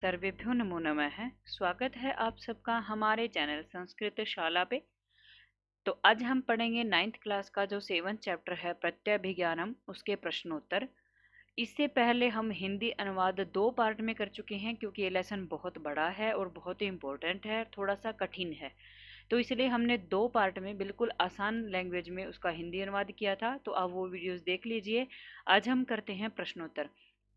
सर्वेभ्यो नमो नमः। स्वागत है आप सबका हमारे चैनल संस्कृत शाला पे। तो आज हम पढ़ेंगे 9th क्लास का जो 7th चैप्टर है प्रत्यभिज्ञानम, उसके प्रश्नोत्तर। इससे पहले हम हिंदी अनुवाद 2 पार्ट में कर चुके हैं, क्योंकि ये लेसन बहुत बड़ा है और बहुत ही इम्पोर्टेंट है, थोड़ा सा कठिन है। तो इसलिए हमने 2 पार्ट में बिल्कुल आसान लैंग्वेज में उसका हिंदी अनुवाद किया था। तो आप वो वीडियोस देख लीजिए। आज हम करते हैं प्रश्नोत्तर।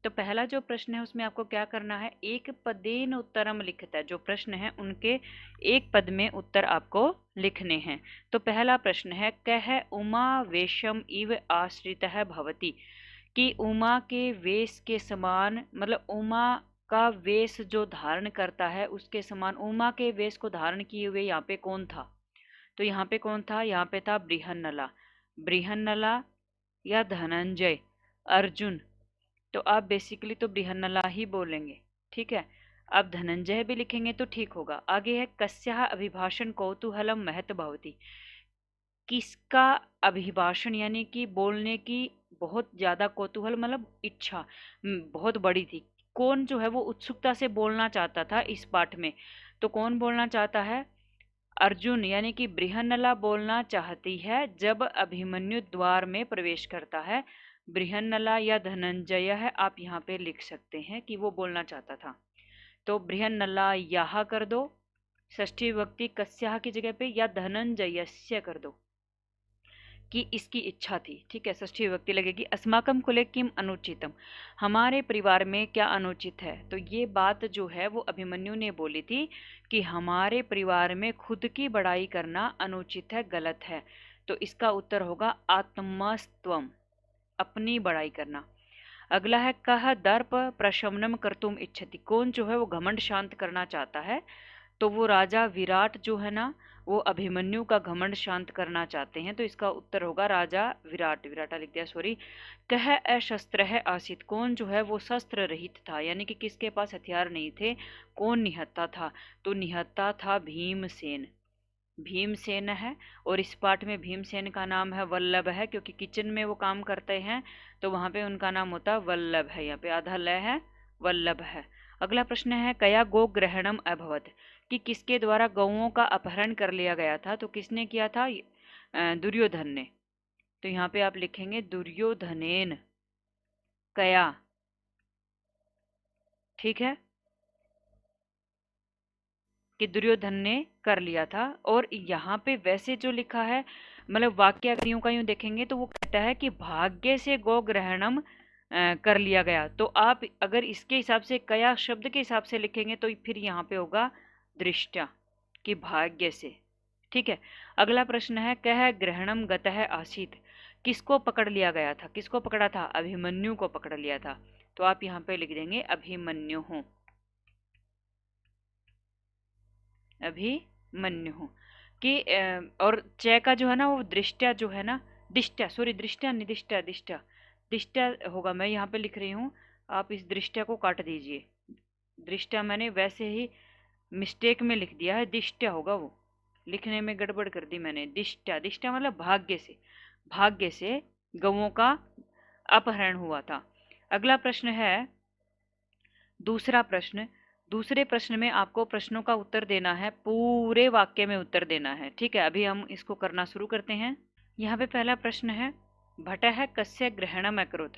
तो पहला जो प्रश्न है उसमें आपको क्या करना है, एक पदेन उत्तरम लिखता है। जो प्रश्न है उनके एक पद में उत्तर आपको लिखने हैं। तो पहला प्रश्न है, कह उमा वेशम इव आश्रित भवती, कि उमा के वेश के समान, मतलब उमा का वेश जो धारण करता है उसके समान उमा के वेश को धारण किए हुए यहाँ पे कौन था। तो यहाँ पे कौन था, यहाँ पे था बृहन्नला। बृहन्नला या धनंजय, अर्जुन। तो आप बेसिकली तो बृहन्नला ही बोलेंगे, ठीक है। आप धनंजय भी लिखेंगे तो ठीक होगा। आगे है, कस्याः अभिभाषण कौतूहलम महत भवति, किसका अभिभाषण यानी कि बोलने की बहुत ज्यादा कौतूहल, मतलब इच्छा बहुत बड़ी थी। कौन जो है वो उत्सुकता से बोलना चाहता था इस पाठ में। तो कौन बोलना चाहता है, अर्जुन, यानी कि बृहन्नला बोलना चाहती है जब अभिमन्यु द्वार में प्रवेश करता है। बृहन्नला या धनंजय है, आप यहाँ पे लिख सकते हैं कि वो बोलना चाहता था। तो बृहन्नला यह कर दो षष्ठी विभक्ति कस्याः की जगह पे, या धनंजयस्य कर दो कि इसकी इच्छा थी, ठीक है। षष्ठी विभक्ति लगेगी। अस्माकम कुले किम अनुचितम, हमारे परिवार में क्या अनुचित है। तो ये बात जो है वो अभिमन्यु ने बोली थी कि हमारे परिवार में खुद की बड़ाई करना अनुचित है, गलत है। तो इसका उत्तर होगा आत्मस्त्वम, अपनी बड़ाई करना। अगला है, कह दर्प प्रशमनम कर्तुम इच्छति, कौन जो है वो घमंड शांत करना चाहता है। तो वो राजा विराट जो है ना, वो अभिमन्यु का घमंड शांत करना चाहते हैं। तो इसका उत्तर होगा राजा विराट, विराटा लिख दिया सॉरी। कह अशस्त्र है आसित, कौन जो है वो शस्त्र रहित था, यानी कि किसके पास हथियार नहीं थे। कौन निहत्ता था, तो निहत्ता था भीमसेन। भीमसेन है। और इस पाठ में भीमसेन का नाम है वल्लभ है, क्योंकि किचन में वो काम करते हैं तो वहां पे उनका नाम होता है वल्लभ है। यहाँ पे आधा लय है, वल्लभ है। अगला प्रश्न है, कया गो ग्रहणम अभवत, कि किसके द्वारा गौओं का अपहरण कर लिया गया था। तो किसने किया था, दुर्योधन ने। तो यहाँ पे आप लिखेंगे दुर्योधनेन कया, ठीक है, कि दुर्योधन ने कर लिया था। और यहाँ पे वैसे जो लिखा है, मतलब वाक्य अगर यूं का यूं देखेंगे तो वो कहता है कि भाग्य से गो ग्रहणम कर लिया गया। तो आप अगर इसके हिसाब से, कया शब्द के हिसाब से लिखेंगे तो फिर यहाँ पे होगा दृष्टा, कि भाग्य से, ठीक है। अगला प्रश्न है, कह ग्रहणम गतः आसीत, किसको पकड़ लिया गया था, किसको पकड़ा था, अभिमन्यु को पकड़ लिया था। तो आप यहाँ पे लिख देंगे अभिमन्यु हूं, अभिमन्यु हूं। कि और च का जो है ना वो दृष्टा जो है ना, दिष्टा, सॉरी दृष्टा नहीं, दिष्टा, दिष्टा, दिष्टा होगा। मैं यहाँ पे लिख रही हूँ, आप इस दृष्टा को काट दीजिए। दृष्टा मैंने वैसे ही मिस्टेक में लिख दिया है, दिष्टा होगा, वो लिखने में गड़बड़ कर दी मैंने। दिष्टा, दिष्टा मतलब भाग्य से, भाग्य से गवों का अपहरण हुआ था। अगला प्रश्न है, दूसरा प्रश्न। दूसरे प्रश्न में आपको प्रश्नों का उत्तर देना है, पूरे वाक्य में उत्तर देना है, ठीक है। अभी हम इसको करना शुरू करते हैं। यहाँ पे पहला प्रश्न है, भटः कस्य ग्रहणम अकरोत्,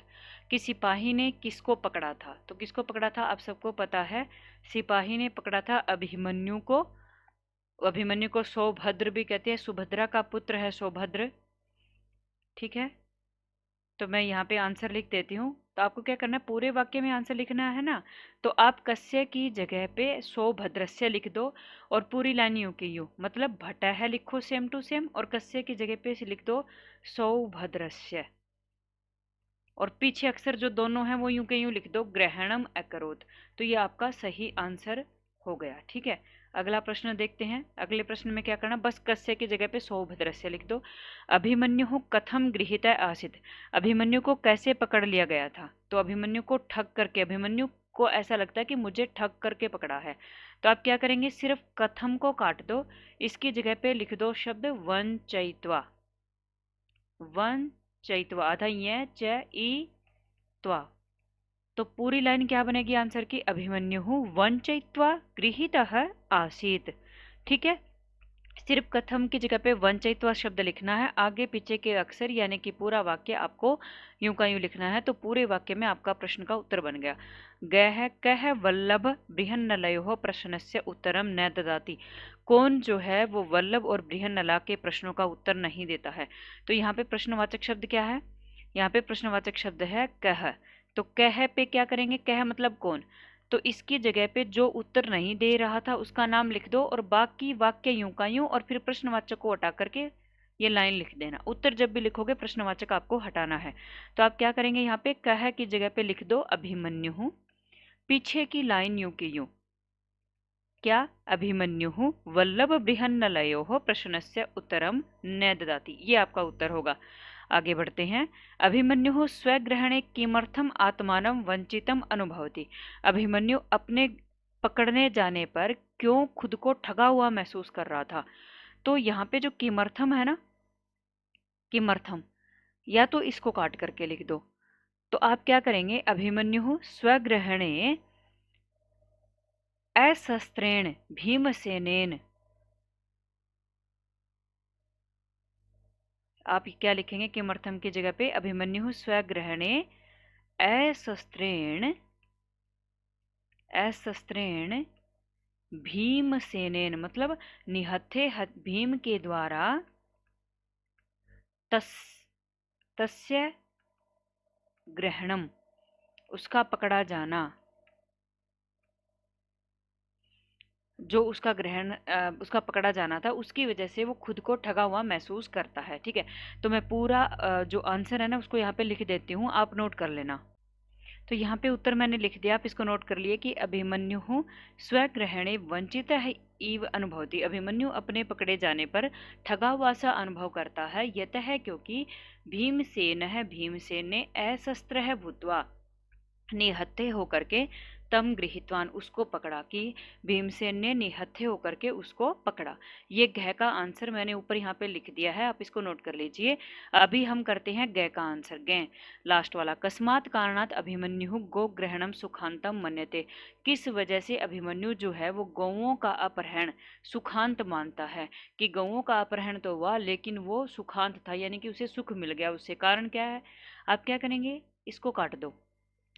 कि सिपाही ने किसको पकड़ा था। तो किसको पकड़ा था आप सबको पता है, सिपाही ने पकड़ा था अभिमन्यु को। अभिमन्यु को सौभद्र भी कहते हैं, सुभद्रा का पुत्र है सौभद्र, ठीक है। तो मैं यहाँ पे आंसर लिख देती हूँ। तो आपको क्या करना है, पूरे वाक्य में आंसर लिखना है ना। तो आप कस्य की जगह पे सौभद्रस्य लिख दो, और पूरी लाइन यूं की यूं, मतलब भटा है लिखो सेम टू सेम, और कस्य की जगह पे लिख दो सौभद्रस्य। और पीछे अक्षर जो दोनों हैं वो यूं के यूं लिख दो ग्रहणम अकरोत्। तो ये आपका सही आंसर हो गया, ठीक है। अगला प्रश्न देखते हैं। अगले प्रश्न में क्या करना, बस कस्य की जगह पे सौभद्रस्य लिख दो। अभिमन्यु कथम गृहीत आसित, अभिमन्यु को कैसे पकड़ लिया गया था। तो अभिमन्यु को ठग करके, अभिमन्यु को ऐसा लगता है कि मुझे ठग करके पकड़ा है। तो आप क्या करेंगे, सिर्फ कथम को काट दो, इसकी जगह पे लिख दो शब्द वंचयित्वा। वन चैत्वा, आधा ये च ई त्वा, तो पूरी लाइन क्या बनेगी आंसर की? अभिमन्यु वंचयित्वा गृहीतः आसीत्। ठीक है, सिर्फ कथम की जगह पे वंचयित्वा शब्द लिखना है, आगे पीछे के अक्षर यानी कि पूरा वाक्य आपको यूं का यूं लिखना है। तो पूरे वाक्य में आपका प्रश्न का उत्तर बन गया। गह कह वल्लभ बृहन्नलयोः प्रश्नस्य उत्तरम न ददाति। कौन जो है वो वल्लभ और बृहन्नला के प्रश्नों का उत्तर नहीं देता है? तो यहाँ पे प्रश्नवाचक शब्द क्या है? यहाँ पे प्रश्नवाचक शब्द है कह। तो कह पे क्या करेंगे? कह मतलब कौन, तो इसकी जगह पे जो उत्तर नहीं दे रहा था उसका नाम लिख दो और बाकी वाक्य यूं का यूं और फिर प्रश्नवाचक को हटा करके ये लाइन लिख देना। उत्तर जब भी लिखोगे प्रश्नवाचक आपको हटाना है। तो आप क्या करेंगे? यहाँ पे कह की जगह पे लिख दो अभिमन्यु, पीछे की लाइन यूं की यूं, क्या? अभिमन्यु वल्लभ बृहन्नलयोः प्रश्नस्य उत्तरम न ददाति, ये आपका उत्तर होगा। आगे बढ़ते हैं। अभिमन्यु स्वग्रहणे किमर्थम आत्मानं वंचितम अनुभवति। अभिमन्यु अपने पकड़ने जाने पर क्यों खुद को ठगा हुआ महसूस कर रहा था? तो यहाँ पे जो किमर्थम है ना, किमर्थम, या तो इसको काट करके लिख दो। तो आप क्या करेंगे? अभिमन्यु स्वग्रहणे अशस्त्रेण भीमसेनेन, आप क्या लिखेंगे? किमर्थम की जगह पे अभिमन्यु स्वग्रहणे अशस्त्रेण अशस्त्रेण भीमसेनेन, मतलब निहत्थे भीम के द्वारा तस्य ग्रहणम, उसका पकड़ा जाना, जो उसका ग्रहण उसका पकड़ा जाना था उसकी वजह से वो खुद को ठगा हुआ महसूस करता है। ठीक है, तो मैं पूरा जो आंसर है ना उसको यहाँ पे लिख देती हूँ, आप नोट कर लेना। तो यहाँ पे उत्तर मैंने लिख दिया, आप इसको नोट कर लिए कि अभिमन्यु स्वग्रहणे वंचित है इव अनुभवती। अभिमन्यु अपने पकड़े जाने पर ठगा हुआ सा अनुभव करता है, यतः क्योंकि भीमसेन ने अशस्त्र है भूत्वा, निहत्थे होकर के तम गृहीतवान, उसको पकड़ा, कि भीमसेन ने निहत्थे होकर के उसको पकड़ा। ये गह का आंसर मैंने ऊपर यहाँ पे लिख दिया है, आप इसको नोट कर लीजिए। अभी हम करते हैं गह का आंसर। गह लास्ट वाला, कस्मात कारणात अभिमन्यु गो ग्रहणम सुखांतम मन्यते। किस वजह से अभिमन्यु जो है वो गौओं का अपहरण सुखांत मानता है? कि गौओं का अपहरण तो हुआ लेकिन वो सुखांत था, यानी कि उसे सुख मिल गया। उससे कारण क्या है? आप क्या करेंगे? इसको काट दो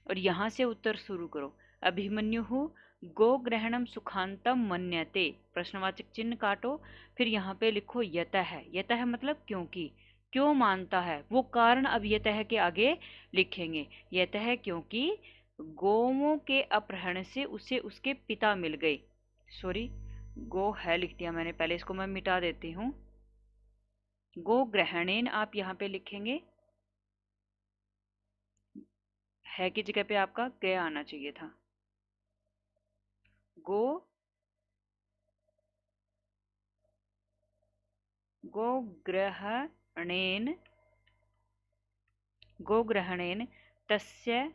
और यहां से उत्तर शुरू करो। अभिमन्यु गो ग्रहणम सुखांतम मन्यते, प्रश्नवाचक चिन्ह काटो, फिर यहाँ पे लिखो यतः। यतः मतलब क्योंकि, क्यों मानता है, वो कारण अब यतः के आगे लिखेंगे। यतः क्योंकि गौओं के अपहरण से उसे उसके पिता मिल गए। सॉरी, गो है लिख दिया मैंने पहले, इसको मैं मिटा देती हूँ। गो ग्रहणेन आप यहाँ पे लिखेंगे, है की जगह पे आपका गया आना चाहिए था। गो गोग्रहणेन गोग्रहणेन तस्य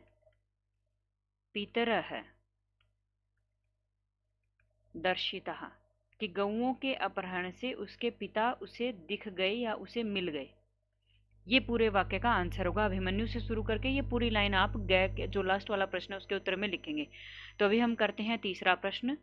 पितरः दर्शितः, कि गौओं के अपहरण से उसके पिता उसे दिख गए या उसे मिल गए। ये पूरे वाक्य का आंसर होगा। अभिमन्यु से शुरू करके ये पूरी लाइन आप गए जो लास्ट वाला प्रश्न है उसके उत्तर में लिखेंगे। तो अभी हम करते हैं तीसरा प्रश्न।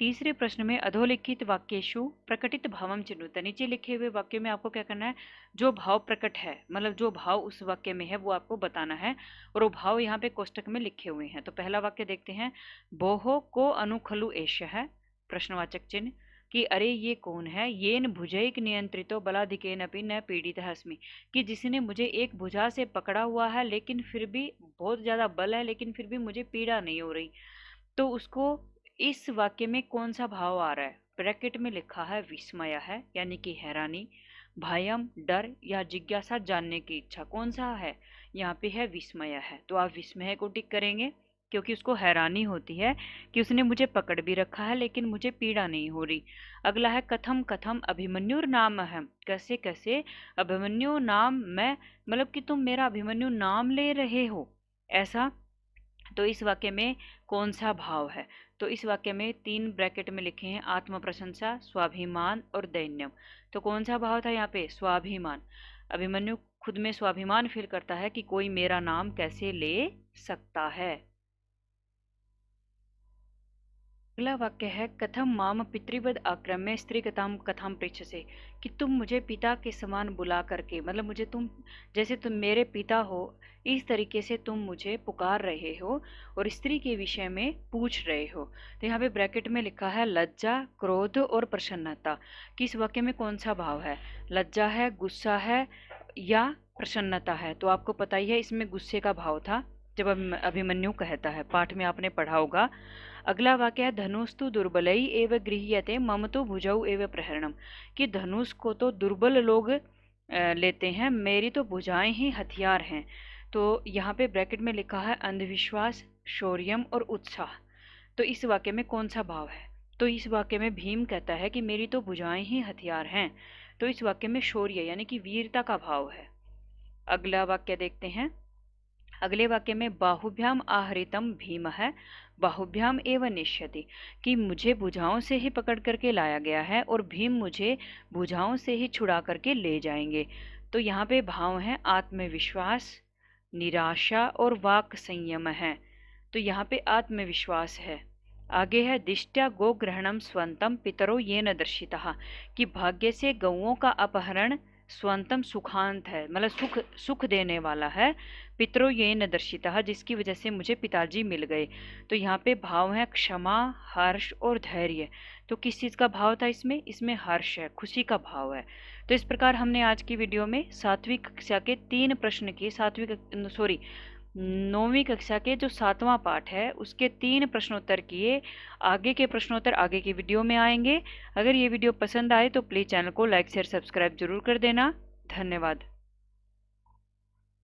तीसरे प्रश्न में अधोलिखित वाक्येषु प्रकटित भावम चिन्हित, नीचे लिखे हुए वाक्य में आपको क्या करना है? जो भाव प्रकट है, मतलब जो भाव उस वाक्य में है वो आपको बताना है, और वो भाव यहाँ पे कोष्टक में लिखे हुए हैं। तो पहला वाक्य देखते हैं। बोहो को अनुखलु एष है, प्रश्नवाचक चिन्ह, कि अरे ये कौन है? येन भुजैक नियंत्रितो बलाधिकेन अपि न पीड़ितः अस्मि, कि जिसने मुझे एक भुजा से पकड़ा हुआ है लेकिन फिर भी बहुत ज्यादा बल है लेकिन फिर भी मुझे पीड़ा नहीं हो रही। तो उसको इस वाक्य में कौन सा भाव आ रहा है? ब्रैकेट में लिखा है विस्मय है, यानी कि हैरानी, भयम डर, या जिज्ञासा जानने की इच्छा, कौन सा है? यहाँ पे है विस्मय है। तो आप विस्मय को टिक करेंगे क्योंकि उसको हैरानी होती है कि उसने मुझे पकड़ भी रखा है लेकिन मुझे पीड़ा नहीं हो रही। अगला है कथम कथम अभिमन्यु नाम है, कैसे कैसे अभिमन्यु नाम मैं, मतलब कि तुम मेरा अभिमन्यु नाम ले रहे हो, ऐसा। तो इस वाक्य में कौन सा भाव है? तो इस वाक्य में 3 ब्रैकेट में लिखे हैं आत्म प्रशंसा, स्वाभिमान और दैन्यम। तो कौन सा भाव था यहाँ पे? स्वाभिमान। अभिमन्यु खुद में स्वाभिमान फील करता है कि कोई मेरा नाम कैसे ले सकता है। अगला वाक्य है कथम माम पितृवद आक्रम्य स्त्री कथाम कथाम पृच्छसे, कि तुम मुझे पिता के समान बुला करके, मतलब मुझे तुम जैसे तुम मेरे पिता हो इस तरीके से तुम मुझे पुकार रहे हो और स्त्री के विषय में पूछ रहे हो। तो यहाँ पे ब्रैकेट में लिखा है लज्जा, क्रोध और प्रसन्नता। कि इस वाक्य में कौन सा भाव है, लज्जा है, गुस्सा है या प्रसन्नता है। तो आपको पता ही है इसमें गुस्से का भाव था जब अभिमन्यु कहता है, पाठ में आपने पढ़ा होगा। अगला वाक्य है धनुस्तु दुर्बलई एव गृह्यते मम तो भुजौ एव प्रहरणम, कि धनुष को तो दुर्बल लोग लेते हैं, मेरी तो भुजाएं ही हथियार हैं। तो यहाँ पे ब्रैकेट में लिखा है अंधविश्वास, शौर्यम और उत्साह। तो इस वाक्य में कौन सा भाव है, तो इस वाक्य में भीम कहता है कि मेरी तो भुजाएं ही हथियार हैं, तो इस वाक्य में शौर्य यानी कि वीरता का भाव है। अगला वाक्य देखते हैं। अगले वाक्य में बाहुभ्याम आहरितम भीम है बाहुभ्याम एवं निश्यति, कि मुझे भुजाओं से ही पकड़ करके लाया गया है और भीम मुझे भुजाओं से ही छुड़ा करके ले जाएंगे। तो यहाँ पे भाव है आत्मविश्वास, निराशा और वाक संयम है। तो यहाँ पे आत्मविश्वास है। आगे है दिष्ट्या गो ग्रहणम स्वंतम पितरो ये न दर्शिता, कि भाग्य से गौओं का अपहरण स्वंतम सुखांत है, मतलब सुख सुख देने वाला है। पितरो ये न दर्शिता, जिसकी वजह से मुझे पिताजी मिल गए। तो यहाँ पे भाव है क्षमा, हर्ष और धैर्य। तो किस चीज का भाव था इसमें, इसमें हर्ष है, खुशी का भाव है। तो इस प्रकार हमने आज की वीडियो में 7वीं कक्षा के 3 प्रश्न की 9वीं कक्षा के जो 7वां पाठ है उसके 3 प्रश्नोत्तर किए। आगे के प्रश्नोत्तर आगे की वीडियो में आएंगे। अगर ये वीडियो पसंद आए तो प्लीज़ चैनल को लाइक शेयर सब्सक्राइब जरूर कर देना। धन्यवाद।